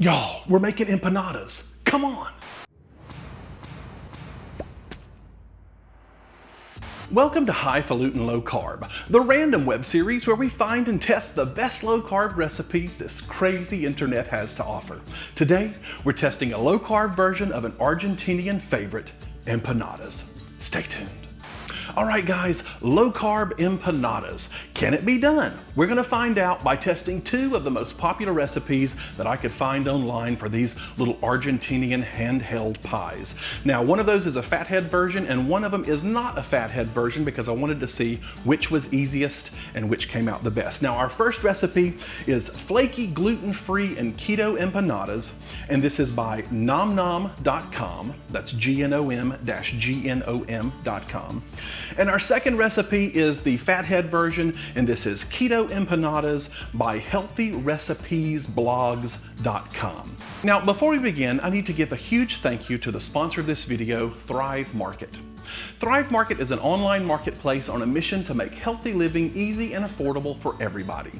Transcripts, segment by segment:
Y'all, we're making empanadas. Come on. Welcome to Highfalutin Low Carb, the random web series where we find and test the best low carb recipes this crazy internet has to offer. Today, we're testing a low carb version of an Argentinian favorite, empanadas. Stay tuned. All right, guys, low carb empanadas. Can it be done? We're gonna find out by testing two of the most popular recipes that I could find online for these little Argentinian handheld pies. Now, one of those is a fathead version and one of them is not a fathead version because I wanted to see which was easiest and which came out the best. Now, our first recipe is Flaky gluten-free and keto empanadas, and this is by nomnom.com. That's GNOM-GNOM.com. And our second recipe is the fathead version, and this is Keto Empanadas by healthyrecipesblogs.com. Now, before we begin, I need to give a huge thank you to the sponsor of this video, Thrive Market. Thrive Market is an online marketplace on a mission to make healthy living easy and affordable for everybody.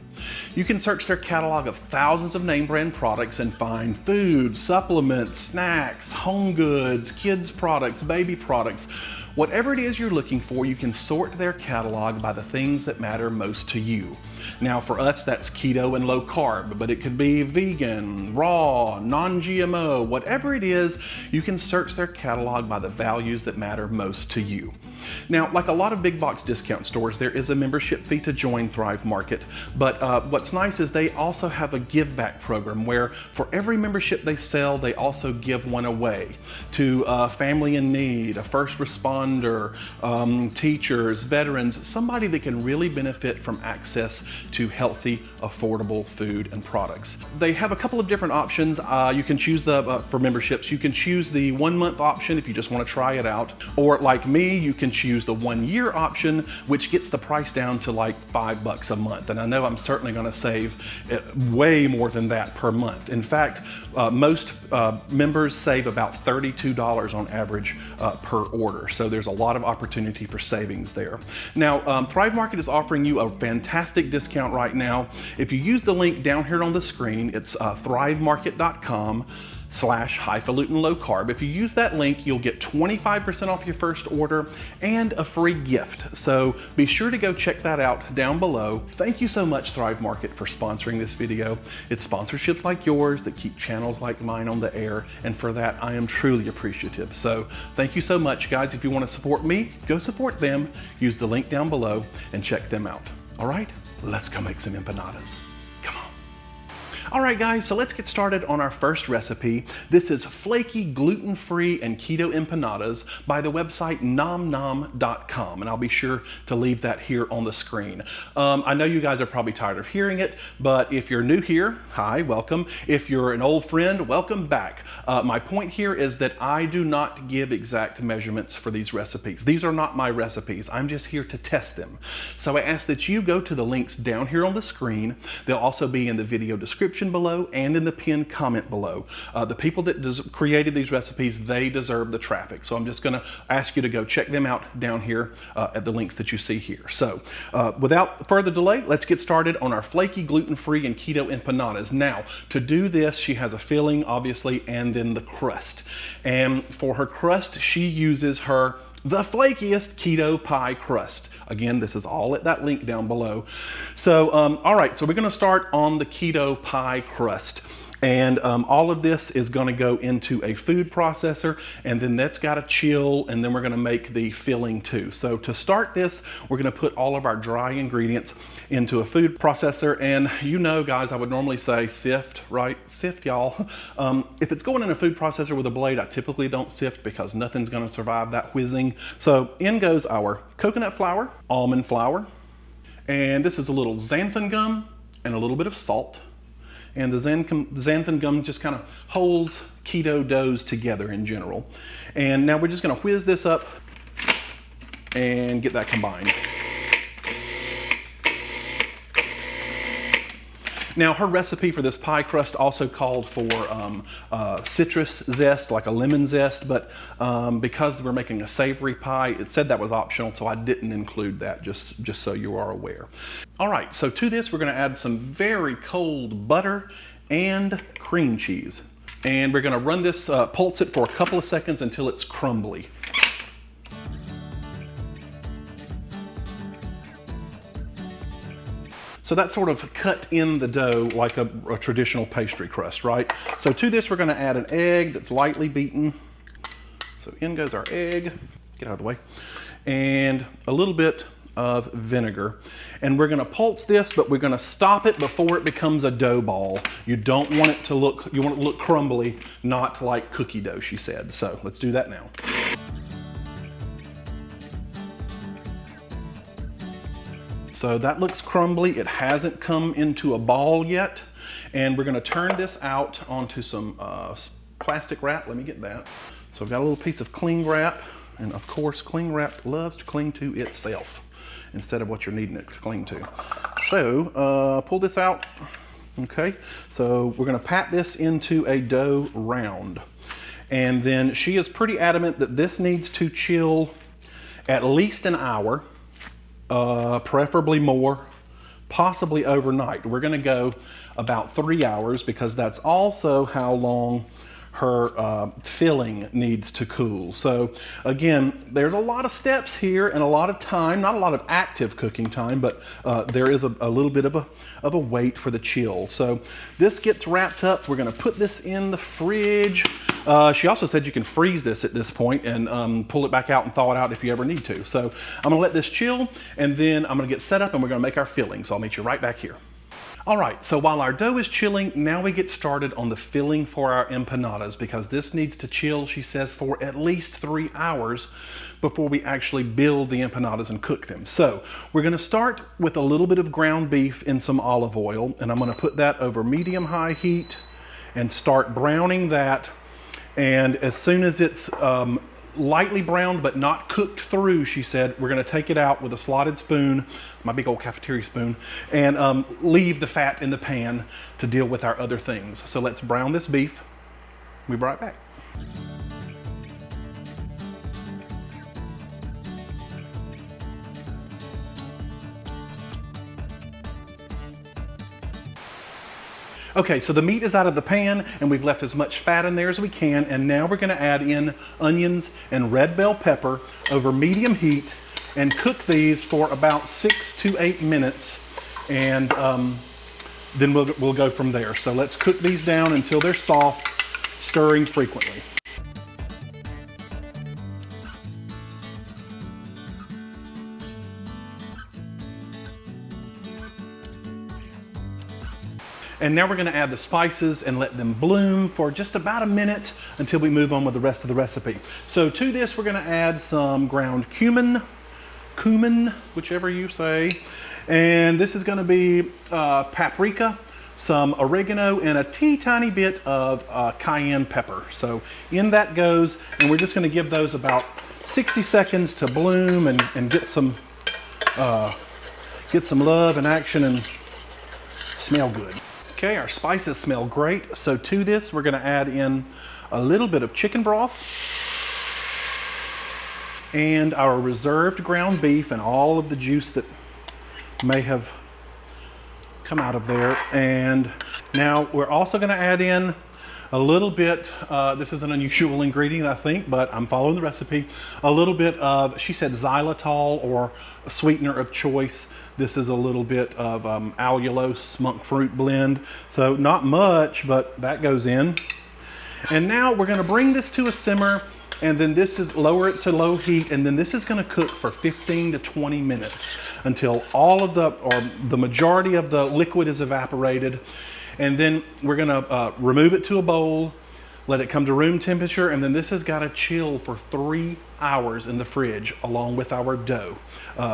You can search their catalog of thousands of name brand products and find food, supplements, snacks, home goods, kids products, baby products. Whatever it is you're looking for, you can sort their catalog by the things that matter most to you. Now for us, that's keto and low carb, but it could be vegan, raw, non-GMO, whatever it is, you can search their catalog by the values that matter most to you. Now, like a lot of big box discount stores, there is a membership fee to join Thrive Market, but what's nice is they also have a give back program where for every membership they sell, they also give one away to a family in need, a first responder, teachers, veterans, somebody that can really benefit from access to healthy, affordable food and products. They have a couple of different options. You can choose for memberships, you can choose the 1 month option if you just want to try it out, or like me, you can choose the 1 year option, which gets the price down to like $5 a month. And I know I'm certainly going to save way more than that per month. In fact, most members save about $32 on average per order. So there's a lot of opportunity for savings there. Now, Thrive Market is offering you a fantastic discount right now. If you use the link down here on the screen, it's thrivemarket.com/highfalutin low carb. If you use that link, you'll get 25% off your first order and a free gift. So be sure to go check that out down below. Thank you so much, Thrive Market, for sponsoring this video. It's sponsorships like yours that keep channels like mine on the air, and for that I am truly appreciative. So thank you so much, guys. If you want to support me, go support them. Use the link down below and check them out. All right, let's go make some empanadas. All right, guys, so let's get started on our first recipe. This is Flaky gluten-free and keto empanadas by the website nomnom.com, and I'll be sure to leave that here on the screen. I know you guys are probably tired of hearing it, but if you're new here, hi, welcome. If you're an old friend, welcome back. My point here is that I do not give exact measurements for these recipes. These are not my recipes. I'm just here to test them. So I ask that you go to the links down here on the screen. They'll also be in the video description below and in the pinned comment below. The people that created these recipes, they deserve the traffic. So I'm just gonna ask you to go check them out down here at the links that you see here. So without further delay, let's get started on our flaky gluten-free and keto empanadas. Now, to do this, she has a filling, obviously, and then the crust. And for her crust, she uses the flakiest keto pie crust. Again, this is all at that link down below. So, all right, so we're gonna start on the keto pie crust. And all of this is gonna go into a food processor, and then that's gotta chill, and then we're gonna make the filling too. So to start this, we're gonna put all of our dry ingredients into a food processor. And you know, guys, I would normally say sift, right? Sift, y'all. If it's going in a food processor with a blade, I typically don't sift because nothing's gonna survive that whizzing. So in goes our coconut flour, almond flour, and this is a little xanthan gum and a little bit of salt. And the xanthan gum just kind of holds keto doughs together in general. And now we're just gonna whiz this up and get that combined. Now, her recipe for this pie crust also called for citrus zest, like a lemon zest, but because we're making a savory pie, it said that was optional, so I didn't include that, just so you are aware. All right, so to this, we're gonna add some very cold butter and cream cheese. And we're gonna run this, pulse it for a couple of seconds until it's crumbly. So that's sort of cut in the dough like a traditional pastry crust, right? So to this, we're gonna add an egg that's lightly beaten. So in goes our egg, get out of the way, and a little bit of vinegar. And we're gonna pulse this, but we're gonna stop it before it becomes a dough ball. You don't want it to look, you want it to look crumbly, not like cookie dough, she said. So let's do that now. So that looks crumbly. It hasn't come into a ball yet. And we're gonna turn this out onto some plastic wrap. Let me get that. So I've got a little piece of cling wrap. And of course, cling wrap loves to cling to itself instead of what you're needing it to cling to. So pull this out. Okay, so we're gonna pat this into a dough round. And then she is pretty adamant that this needs to chill at least an hour. Preferably more, possibly overnight. We're gonna go about 3 hours because that's also how long her filling needs to cool. So again, there's a lot of steps here and a lot of time, not a lot of active cooking time, but there is a little bit of a wait for the chill. So this gets wrapped up. We're gonna put this in the fridge. She also said you can freeze this at this point and pull it back out and thaw it out if you ever need to. So I'm gonna let this chill and then I'm gonna get set up and we're gonna make our filling. So I'll meet you right back here. All right, so while our dough is chilling, now we get started on the filling for our empanadas because this needs to chill, she says, for at least 3 hours before we actually build the empanadas and cook them. So we're gonna start with a little bit of ground beef in some olive oil, and I'm gonna put that over medium-high heat and start browning that. And as soon as it's lightly browned but not cooked through, she said, we're gonna take it out with a slotted spoon, my big old cafeteria spoon, and leave the fat in the pan to deal with our other things. So let's brown this beef. We'll be right back. Okay, so the meat is out of the pan and we've left as much fat in there as we can, and now we're gonna add in onions and red bell pepper over medium heat and cook these for about 6 to 8 minutes, and then we'll go from there. So let's cook these down until they're soft, stirring frequently. And now we're gonna add the spices and let them bloom for just about a minute until we move on with the rest of the recipe. So to this, we're gonna add some ground cumin, whichever you say. And this is gonna be paprika, some oregano, and a tiny bit of cayenne pepper. So in that goes, and we're just gonna give those about 60 seconds to bloom and get some love and action and smell good. Okay, our spices smell great. So to this, we're gonna add in a little bit of chicken broth and our reserved ground beef and all of the juice that may have come out of there. And now we're also gonna add in a little bit, this is an unusual ingredient, I think, but I'm following the recipe, a little bit of, she said xylitol, or a sweetener of choice. This is a little bit of allulose monk fruit blend. So not much, but that goes in. And now we're gonna bring this to a simmer, and then this is lower it to low heat, and then this is gonna cook for 15 to 20 minutes until all of the majority of the liquid is evaporated. And then we're gonna remove it to a bowl, let it come to room temperature, and then this has gotta chill for 3 hours in the fridge along with our dough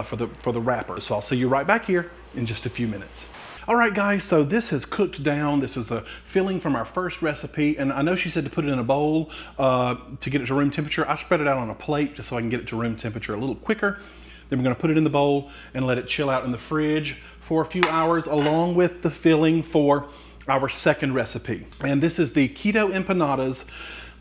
for the wrapper. So I'll see you right back here in just a few minutes. All right, guys, so this has cooked down. This is the filling from our first recipe, and I know she said to put it in a bowl to get it to room temperature. I spread it out on a plate just so I can get it to room temperature a little quicker. Then we're gonna put it in the bowl and let it chill out in the fridge for a few hours along with the filling for our second recipe. And this is the Keto Empanadas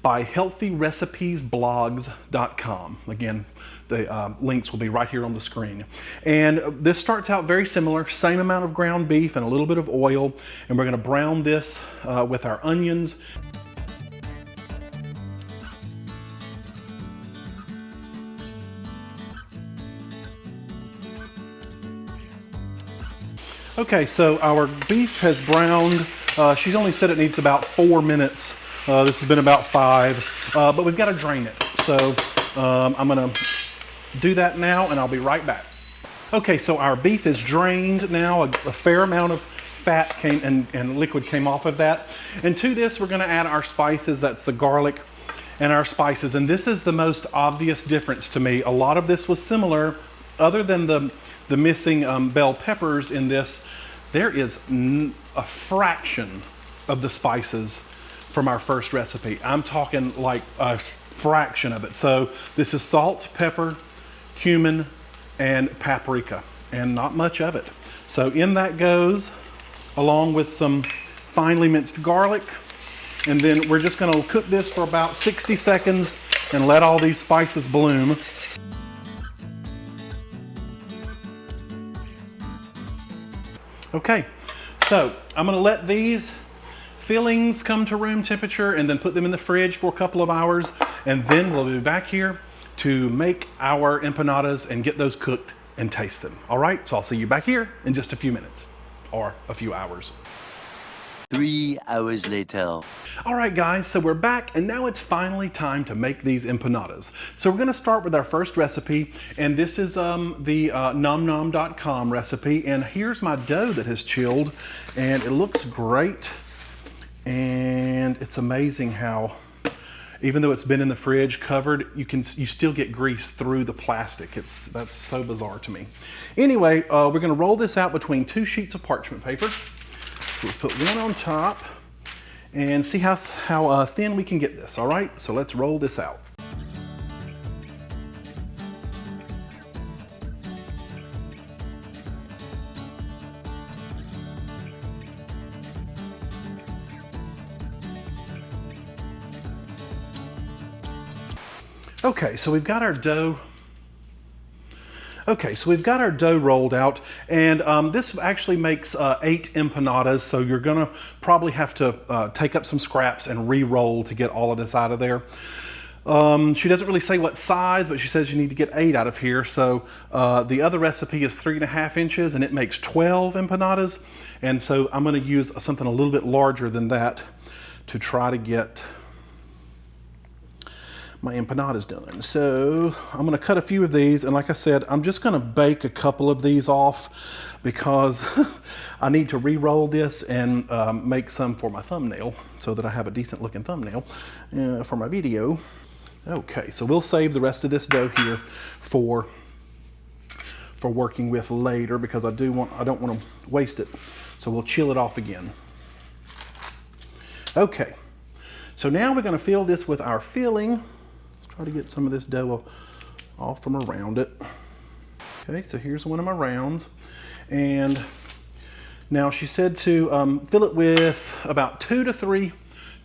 by healthyrecipesblogs.com. Again, the links will be right here on the screen. And this starts out very similar, same amount of ground beef and a little bit of oil. And we're gonna brown this with our onions. Okay, so our beef has browned. She's only said it needs about 4 minutes. This has been about 5, but we've got to drain it. So I'm gonna do that now and I'll be right back. Okay, so our beef is drained now. A fair amount of fat came and liquid came off of that. And to this, we're gonna add our spices. That's the garlic and our spices. And this is the most obvious difference to me. A lot of this was similar, other than the missing bell peppers in this. There is a fraction of the spices from our first recipe. I'm talking like a fraction of it. So this is salt, pepper, cumin, and paprika, and not much of it. So in that goes, along with some finely minced garlic. And then we're just gonna cook this for about 60 seconds and let all these spices bloom. Okay, so I'm gonna let these fillings come to room temperature and then put them in the fridge for a couple of hours, and then we'll be back here to make our empanadas and get those cooked and taste them. All right, so I'll see you back here in just a few minutes or a few hours. 3 hours later. All right, guys, so we're back, and now it's finally time to make these empanadas. So we're gonna start with our first recipe, and this is the nomnom.com recipe, and here's my dough that has chilled, and it looks great, and it's amazing how, even though it's been in the fridge covered, you still get grease through the plastic. That's so bizarre to me. Anyway, we're gonna roll this out between 2 sheets of parchment paper. So let's put one on top and see how thin we can get this, all right? So let's roll this out. Okay, so we've got our dough. Okay, so we've got our dough rolled out, and this actually makes 8 empanadas, so you're gonna probably have to take up some scraps and re-roll to get all of this out of there. She doesn't really say what size, but she says you need to get 8 out of here. So the other recipe is 3.5 inches, and it makes 12 empanadas, and so I'm gonna use something a little bit larger than that to try to get my empanadas done. So I'm gonna cut a few of these, and like I said, I'm just gonna bake a couple of these off because I need to re-roll this and make some for my thumbnail so that I have a decent looking thumbnail for my video. Okay, so we'll save the rest of this dough here for working with later because I don't want to waste it. So we'll chill it off again. Okay, so now we're gonna fill this with our filling. Try to get some of this dough off from around it. Okay, so here's one of my rounds. And now she said to fill it with about 2 to 3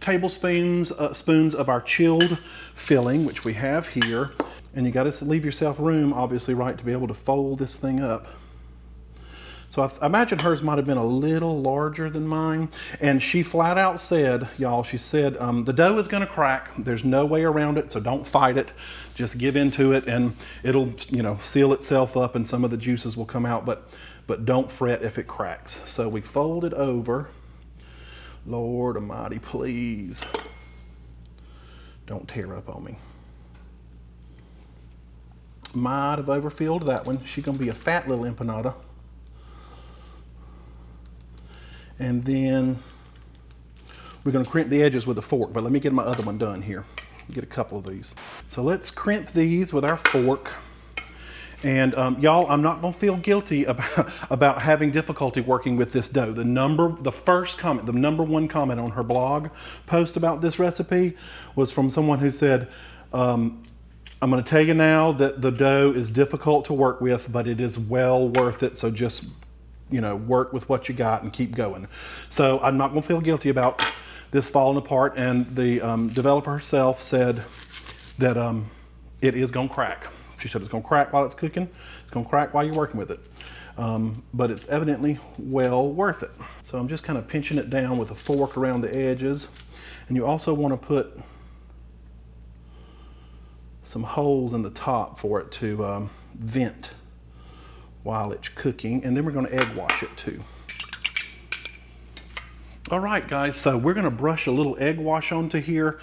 tablespoons of our chilled filling, which we have here. And you gotta leave yourself room, obviously, right, to be able to fold this thing up. So I imagine hers might have been a little larger than mine. And she flat out said, y'all, she said, the dough is gonna crack. There's no way around it, so don't fight it. Just give into it and it'll, seal itself up and some of the juices will come out, but don't fret if it cracks. So we fold it over. Lord Almighty, please. Don't tear up on me. Might have overfilled that one. She's gonna be a fat little empanada. And then we're gonna crimp the edges with a fork, but let me get my other one done here. Get a couple of these. So let's crimp these with our fork. And y'all, I'm not gonna feel guilty about having difficulty working with this dough. The number one comment on her blog post about this recipe was from someone who said, I'm gonna tell you now that the dough is difficult to work with, but it is well worth it, so just work with what you got and keep going. So I'm not gonna feel guilty about this falling apart. And the developer herself said that it is gonna crack. She said it's gonna crack while it's cooking. It's gonna crack while you're working with it. But it's evidently well worth it. So I'm just kind of pinching it down with a fork around the edges. And you also want to put some holes in the top for it to vent while it's cooking. And then we're going to egg wash it too. All right, guys, so we're going to brush a little egg wash onto here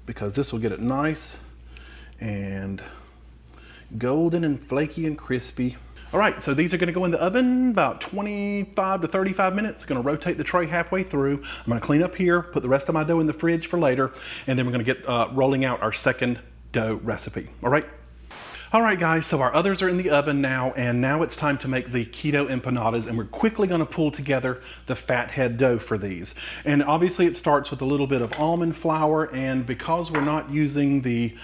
because this will get it nice and golden and flaky and crispy. All right, so these are gonna go in the oven about 25 to 35 minutes. Gonna rotate the tray halfway through. I'm gonna clean up here, put the rest of my dough in the fridge for later, and then we're gonna get rolling out our second dough recipe, all right? All right, guys, so our others are in the oven now, and now it's time to make the keto empanadas, and we're quickly gonna pull together the fathead dough for these. And obviously it starts with a little bit of almond flour, and because we're not using the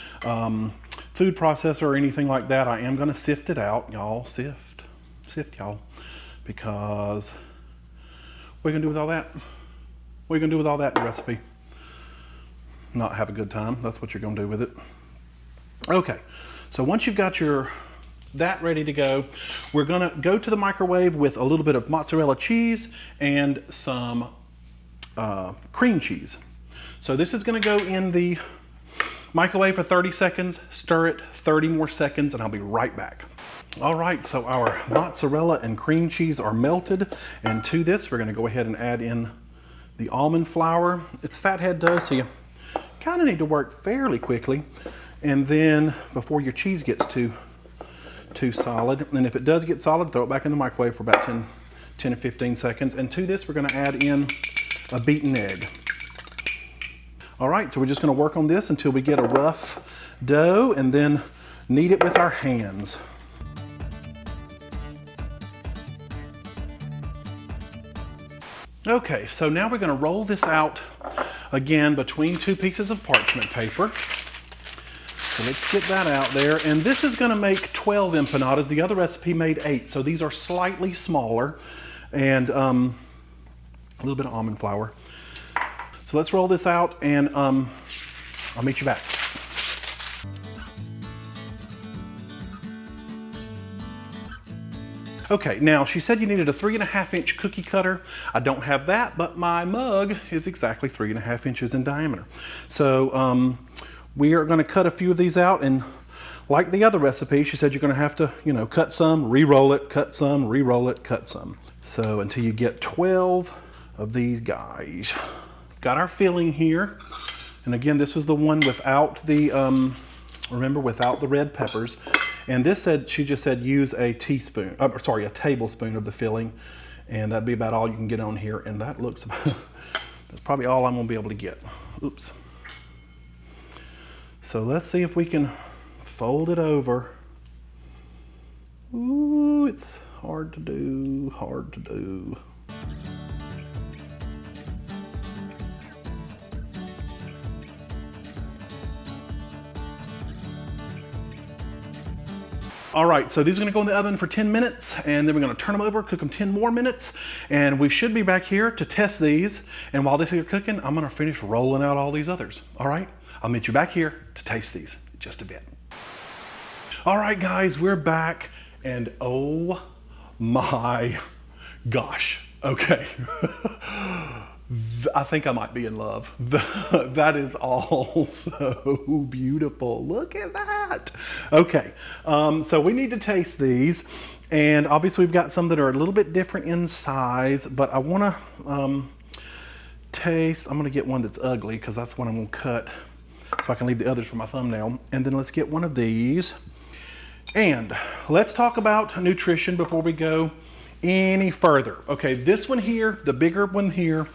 food processor or anything like that, I am gonna sift it out, y'all. Sift, y'all, because what are you gonna do with all that? What are you gonna do with all that in the recipe? Not have a good time. That's what you're gonna do with it. Okay, so once you've got that ready to go, we're gonna go to the microwave with a little bit of mozzarella cheese and some cream cheese. So this is gonna go in the microwave for 30 seconds, stir it 30 more seconds, and I'll be right back. All right, so our mozzarella and cream cheese are melted, and to this, we're gonna go ahead and add in the almond flour. It's fathead dough, so you kind of need to work fairly quickly, and then before your cheese gets too solid, and if it does get solid, throw it back in the microwave for about 10 to 15 seconds, and to this, we're gonna add in a beaten egg. All right, so we're just gonna work on this until we get a rough dough and then knead it with our hands. Okay, so now we're gonna roll this out again between two pieces of parchment paper. So let's get that out there. And this is gonna make 12 empanadas. The other recipe made 8, so these are slightly smaller and a little bit of almond flour. So let's roll this out and I'll meet you back. Okay, now she said you needed a 3.5-inch cookie cutter. I don't have that, but my mug is exactly 3.5 inches in diameter. So we are gonna cut a few of these out, and like the other recipe, she said you're gonna have to, cut some, re-roll it, cut some, re-roll it, cut some. So until you get 12 of these guys. Got our filling here. And again, this was the one without the, remember, without the red peppers. And this said, she just said use a tablespoon of the filling. And that'd be about all you can get on here. And that looks, that's probably all I'm gonna be able to get. Oops. So let's see if we can fold it over. Ooh, it's hard to do, hard to do. All right, so these are gonna go in the oven for 10 minutes, and then we're gonna turn them over, cook them 10 more minutes, and we should be back here to test these. And while these are cooking, I'm gonna finish rolling out all these others, all right? I'll meet you back here to taste these in just a bit. All right, guys, we're back, and oh my gosh, okay. I think I might be in love. That is all so beautiful. Look at that. Okay, so we need to taste these. And obviously we've got some that are a little bit different in size, but I wanna taste, I'm gonna get one that's ugly because that's one I'm gonna cut so I can leave the others for my thumbnail. And then let's get one of these. And let's talk about nutrition before we go any further. Okay, this one here, the bigger one here,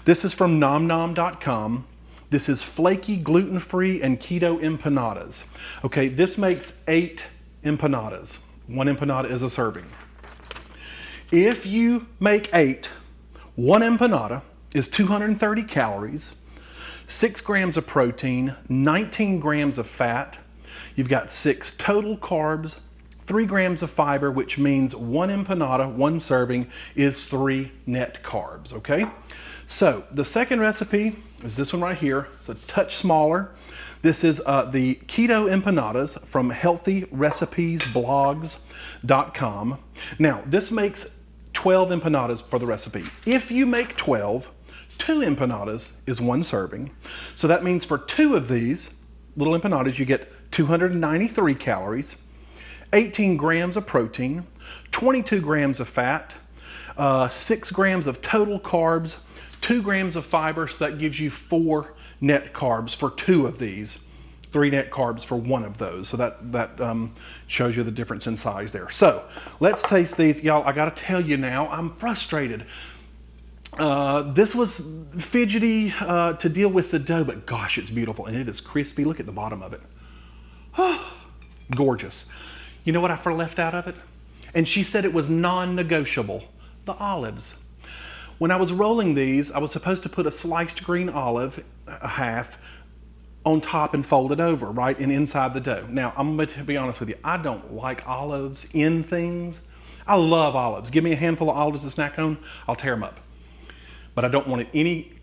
this is from nomnom.com. This is Flaky, gluten-free, and keto empanadas. Okay, this makes 8 empanadas. 1 empanada is a serving. If you make 8, 1 empanada is 230 calories, 6 grams of protein, 19 grams of fat. You've got 6 total carbs, 3 grams of fiber, which means 1 empanada, 1 serving, is 3 net carbs, okay? So the second recipe is this one right here. It's a touch smaller. This is the Keto Empanadas from healthyrecipesblogs.com. Now, this makes 12 empanadas for the recipe. If you make 12, 2 empanadas is 1 serving. So that means for 2 of these little empanadas, you get 293 calories, 18 grams of protein, 22 grams of fat, 6 grams of total carbs, 2 grams of fiber, so that gives you 4 net carbs for 2 of these, 3 net carbs for 1 of those. So that shows you the difference in size there. So let's taste these. Y'all, I gotta tell you now, I'm frustrated. This was fidgety to deal with the dough, but gosh, it's beautiful and it is crispy. Look at the bottom of it. Gorgeous. You know what I left out of it? And she said it was non-negotiable, the olives. When I was rolling these, I was supposed to put a sliced green olive, a half, on top and fold it over, right, and inside the dough. Now, I'm going to be honest with you, I don't like olives in things. I love olives. Give me a handful of olives to snack on, I'll tear them up. But I don't want it any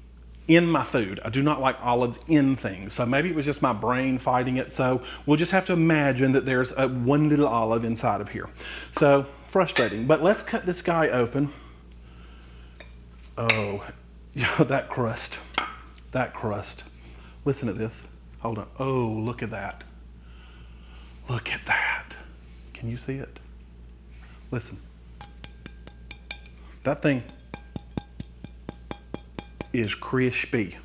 in my food. I do not like olives in things. So maybe it was just my brain fighting it. So we'll just have to imagine that there's one little olive inside of here. So frustrating, but let's cut this guy open. Oh, yeah, that crust. Listen to this. Hold on. Oh, look at that. Look at that. Can you see it? Listen. That thing is crispy.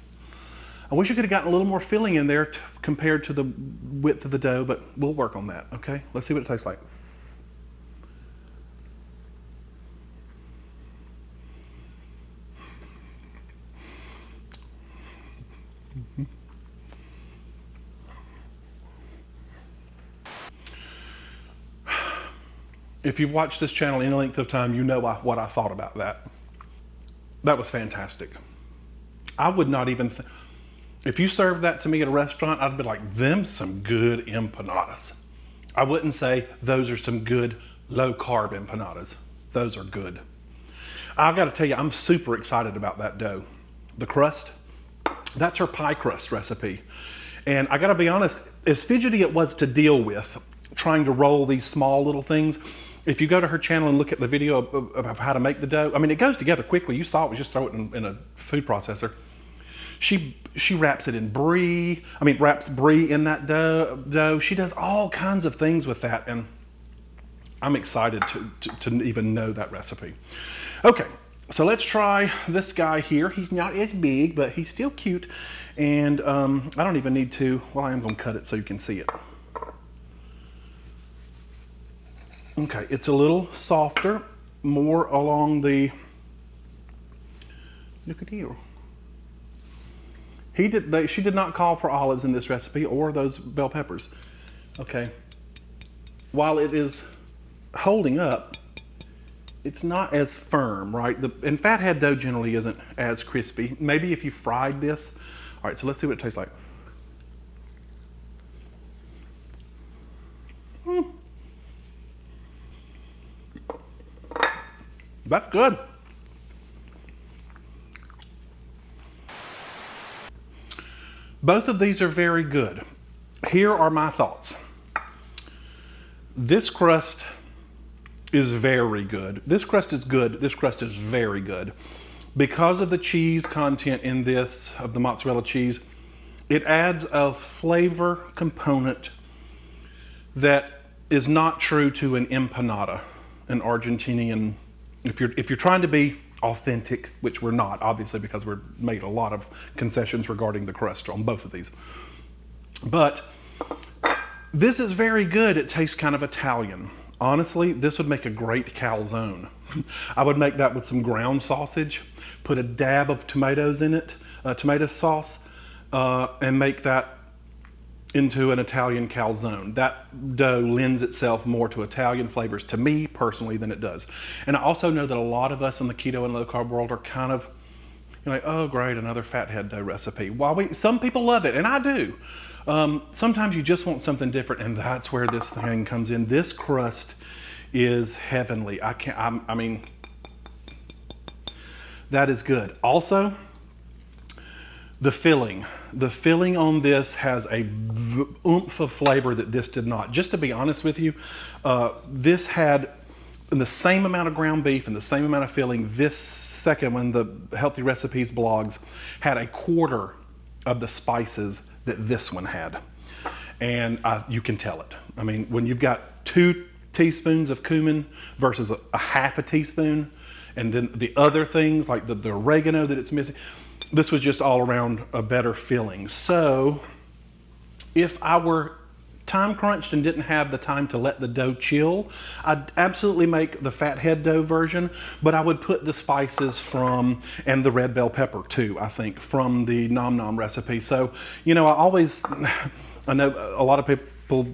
I wish you could have gotten a little more filling in there compared to the width of the dough, but we'll work on that, okay? Let's see what it tastes like. If you've watched this channel any length of time, you know what I thought about that. That was fantastic. I would not even, if you served that to me at a restaurant, I'd be like, them some good empanadas. I wouldn't say those are some good low carb empanadas. Those are good. I gotta tell you, I'm super excited about that dough. The crust, that's her pie crust recipe. And I gotta be honest, as fidgety it was to deal with, trying to roll these small little things, if you go to her channel and look at the video of how to make the dough, I mean, it goes together quickly. You saw it, we just throw it in a food processor. She wraps it in brie. Wraps brie in that dough. She does all kinds of things with that, and I'm excited to even know that recipe. Okay, so let's try this guy here. He's not as big, but he's still cute, and I don't even need to, well, I am gonna cut it so you can see it. Okay, it's a little softer, more along the, look at here. She did not call for olives in this recipe or those bell peppers. Okay, while it is holding up, it's not as firm, right? And fathead dough generally isn't as crispy. Maybe if you fried this. All right, so let's see what it tastes like. That's good. Both of these are very good. Here are my thoughts. This crust is very good. This crust is good. This crust is very good. Because of the cheese content in this, of the mozzarella cheese, it adds a flavor component that is not true to an empanada, an Argentinian. If you're trying to be authentic, which we're not, obviously, because we're made a lot of concessions regarding the crust on both of these. But this is very good. It tastes kind of Italian. Honestly, this would make a great calzone. I would make that with some ground sausage, put a dab of tomatoes in it, tomato sauce, and make that into an Italian calzone. That dough lends itself more to Italian flavors to me personally than it does. And I also know that a lot of us in the keto and low carb world are kind of You're like, oh great, another fathead dough recipe. While some people love it, and I do. Sometimes you just want something different, and that's where this thing comes in. This crust is heavenly. I mean, that is good. Also, the filling on this has a oomph of flavor that this did not. Just to be honest with you, this had the same amount of ground beef and the same amount of filling. This second one, the Healthy Recipes blogs, had a quarter of the spices that this one had. And you can tell it. I mean, when you've got 2 teaspoons of cumin versus a half a teaspoon, and then the other things like the oregano that it's missing, this was just all around a better filling. So if I were time crunched and didn't have the time to let the dough chill, I'd absolutely make the fathead dough version, but I would put the spices and the red bell pepper too, I think, from the Nom Nom recipe. So, you know, I know a lot of people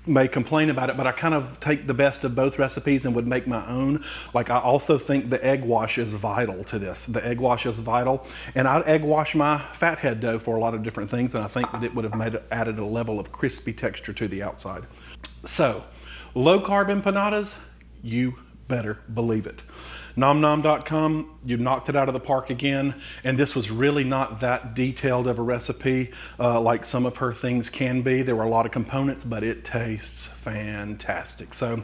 may complain about it, but I kind of take the best of both recipes and would make my own. Like, I also think the egg wash is vital to this. The egg wash is vital, and I'd egg wash my fathead dough for a lot of different things, and I think that it would have added a level of crispy texture to the outside. So, low carb empanadas, you better believe it. NomNom.com, you knocked it out of the park again, and this was really not that detailed of a recipe like some of her things can be. There were a lot of components, but it tastes fantastic. So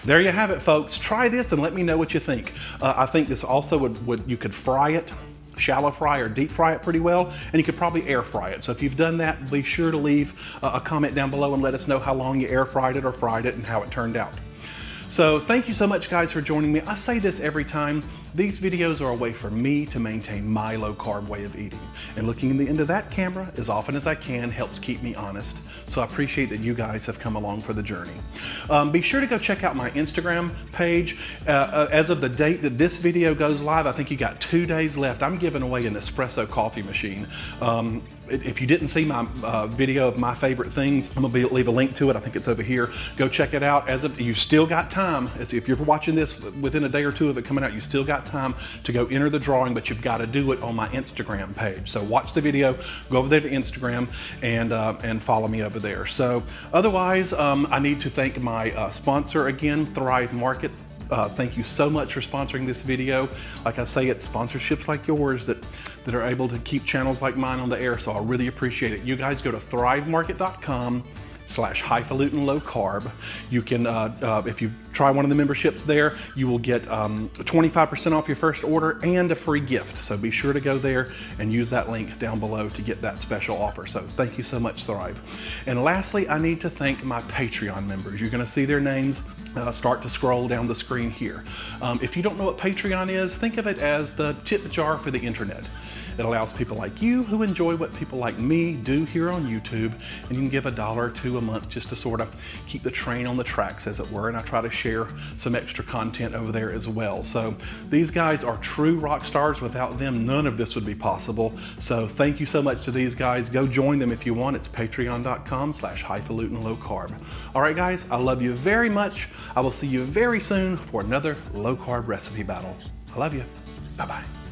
there you have it, folks. Try this and let me know what you think. I think this also you could fry it, shallow fry or deep fry it pretty well, and you could probably air fry it. So if you've done that, be sure to leave a comment down below and let us know how long you air fried it or fried it and how it turned out. So thank you so much, guys, for joining me. I say this every time. These videos are a way for me to maintain my low carb way of eating. And looking into that camera as often as I can helps keep me honest. So I appreciate that you guys have come along for the journey. Be sure to go check out my Instagram page. As of the date that this video goes live, I think you got 2 days left. I'm giving away an espresso coffee machine. If you didn't see my video of my favorite things, I'm gonna leave a link to it. I think it's over here. Go check it out. You've still got time. If you're watching this within a day or two of it coming out, you still got time to go enter the drawing, but you've got to do it on my Instagram page. So watch the video, go over there to Instagram, and follow me over there. So otherwise, I need to thank my sponsor again, Thrive Market. Thank you so much for sponsoring this video. Like I say, it's sponsorships like yours that are able to keep channels like mine on the air, so I really appreciate it. You guys go to thrivemarket.com/highfalutin low carb. You can, if you try one of the memberships there, you will get 25% off your first order and a free gift. So be sure to go there and use that link down below to get that special offer. So thank you so much, Thrive. And lastly, I need to thank my Patreon members. You're gonna see their names start to scroll down the screen here. If you don't know what Patreon is, think of it as the tip jar for the internet. It allows people like you who enjoy what people like me do here on YouTube, and you can give $1 or $2 a month just to sort of keep the train on the tracks, as it were, and I try to share some extra content over there as well. So these guys are true rock stars. Without them, none of this would be possible. So thank you so much to these guys. Go join them if you want. It's patreon.com/highfalutin low carb. All right, guys, I love you very much. I will see you very soon for another low carb recipe battle. I love you. Bye-bye.